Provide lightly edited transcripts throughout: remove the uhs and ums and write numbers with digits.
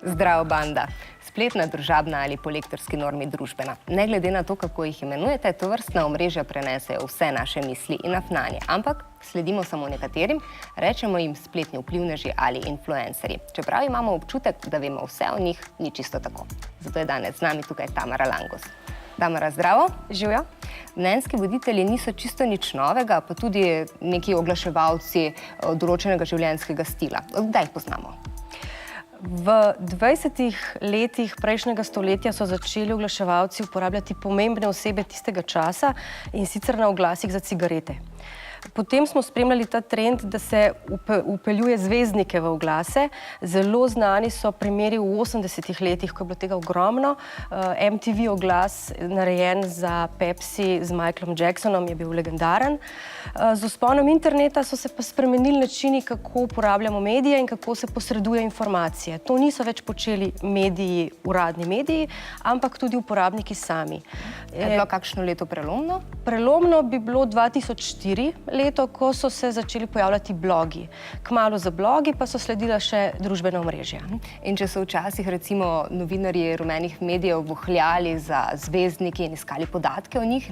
Zdravo, banda. Spletna, družabna ali po lektorski normi družbena. Ne glede na to, kako jih imenujete, tovrstna omrežja prenesejo vse naše misli in afnanje. Ampak sledimo samo nekaterim, rečemo jim spletni vplivneži ali influencerji. Čeprav imamo občutek, da vemo vse o njih, ni čisto tako. Zato je danes z nami tukaj Tamara Langos. Tamara, zdravo. Živjo. Mnenjski voditelji niso čisto nič novega, pa tudi neki oglaševalci določenega življenjskega stila. Kdaj jih poznamo? V 20 letih prejšnjega stoletja so začeli oglaševalci uporabljati pomembne osebe tistega časa, in sicer na oglasih za cigarete. Potem smo spremljali ta trend, da se vpeljuje zvezdnike v oglase. Zelo znani so primeri v 80 letih, ko je bilo tega ogromno. MTV oglas, narejen za Pepsi z Michaelom Jacksonom, je bil legendaren. Z vzponom interneta so se pa spremenili načini, kako uporabljamo medije in kako se posreduje informacije. To niso več počeli mediji, uradni mediji, ampak tudi uporabniki sami. Je bilo kakšno leto prelomno? Prelomno bi bilo 2004 leto, ko so se začeli pojavljati blogi. Kmalu za blogi pa so sledila še družbena omrežja. In če so včasih recimo novinarji rumenih medijev vohljali za zvezdniki in iskali podatke o njih,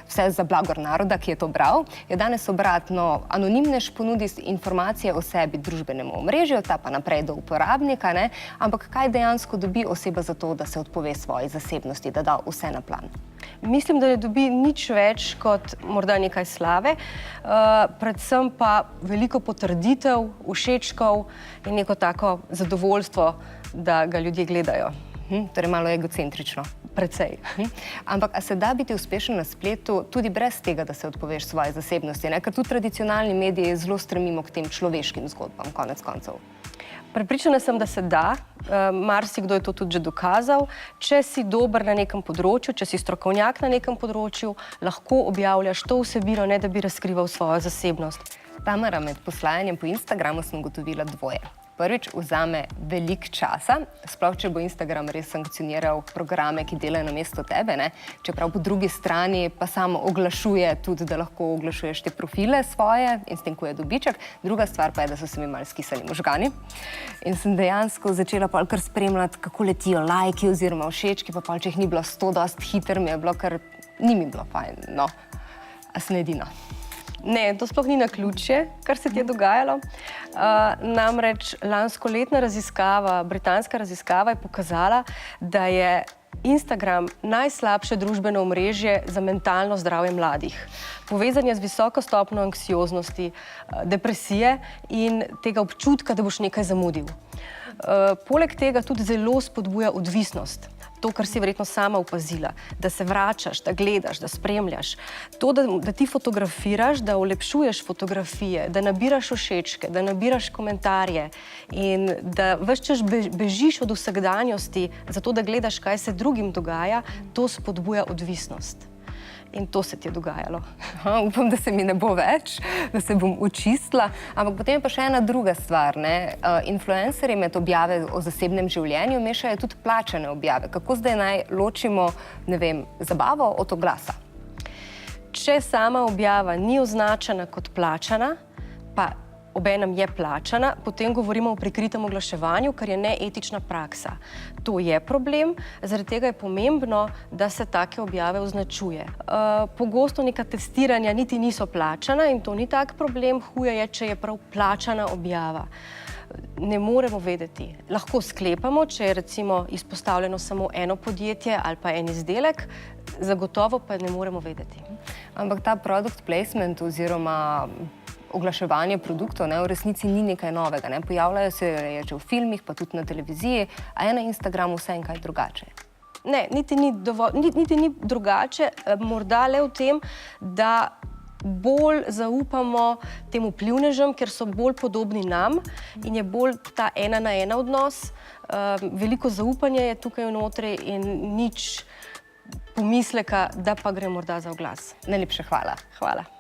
vse za blagor naroda, ki je to bral, je danes obratno. Anonimnež ponudi informacije o sebi družbenemu omrežju, ta pa naprej do uporabnika, ampak kaj dejansko dobi oseba za to, da se odpove svoji zasebnosti, da da vse na plan? Mislim, da ne dobi nič več kot morda nekaj slave, predvsem pa veliko potrditev, všečkov in neko tako zadovoljstvo, da ga ljudje gledajo. Torej malo egocentrično. Precej. Ampak a se da biti uspešen na spletu tudi brez tega, da se odpoveš svoje zasebnosti? Ker tudi tradicionalni mediji zelo stremimo k tem človeškim zgodbam, konec koncev. Prepričana sem, da se da. Marsikdo je to tudi že dokazal. Če si dober na nekem področju, če si strokovnjak na nekem področju, lahko objavljaš to vsebino, ne da bi razkrival svojo zasebnost. Tamara, med poslajanjem po Instagramu sem ugotovila dvoje. Prvič, vzame veliko časa, sploh če bo Instagram res sankcioniral programe, ki delajo namesto tebe, čeprav po drugi strani pa samo oglašuje tudi, da lahko oglašuješ te profile svoje in s tem, ko je dobiček. Druga stvar pa je, da so se mi malo skisali možgani in sem dejansko začela pol kar spremljati, kako letijo lajki oziroma všečki, pa pol, če jih ni bilo 100 dosti hiter, mi je bilo kar, ni mi bilo fajn, no. A sem edina? Ne, to sploh ni naključje, kar se ti je dogajalo. Namreč lanskoletna raziskava, britanska raziskava je pokazala, da je Instagram najslabše družbeno omrežje za mentalno zdravje mladih. Povezan je z visoko stopnjo anksioznosti, depresije in tega občutka, da boš nekaj zamudil. Poleg tega tudi zelo spodbuja odvisnost. To, kar si verjetno sama opazila, da se vračaš, da gledaš, da spremljaš. To, da ti fotografiraš, da olepšuješ fotografije, da nabiraš všečke, da nabiraš komentarje in da ves čas bežiš od vsakdanjosti, zato da gledaš, kaj se drugim dogaja, to spodbuja odvisnost. In to se ti je dogajalo. Upam, da se mi ne bo več, da se bom očistila. Ampak potem je pa še ena druga stvar. Influencerji med objave o zasebnem življenju mešajo tudi plačane objave. Kako zdaj naj ločimo, ne vem, zabavo od oglasa? Če sama objava ni označena kot plačana, pa obenem je plačana, potem govorimo o prikritem oglaševanju, kar je neetična praksa. To je problem, zaradi tega je pomembno, da se take objave označuje. Pogosto neka testiranja niti niso plačana in to ni tak problem, huje je, če je prav plačana objava. Ne moremo vedeti. Lahko sklepamo, če je recimo izpostavljeno samo eno podjetje ali pa en izdelek, zagotovo pa ne moremo vedeti. Ampak ta product placement oziroma oglaševanje produktov v resnici ni nekaj novega. Pojavljajo se že v filmih, pa tudi na televiziji, a je na Instagramu vse in kaj drugače? Ne, niti ni drugače, morda le v tem, da bolj zaupamo tem vplivnežem, ker so bolj podobni nam in je bolj ta ena na ena odnos. Veliko zaupanja je tukaj vnotri in nič pomisleka, da pa gre morda za oglas. Najlepša hvala. Hvala.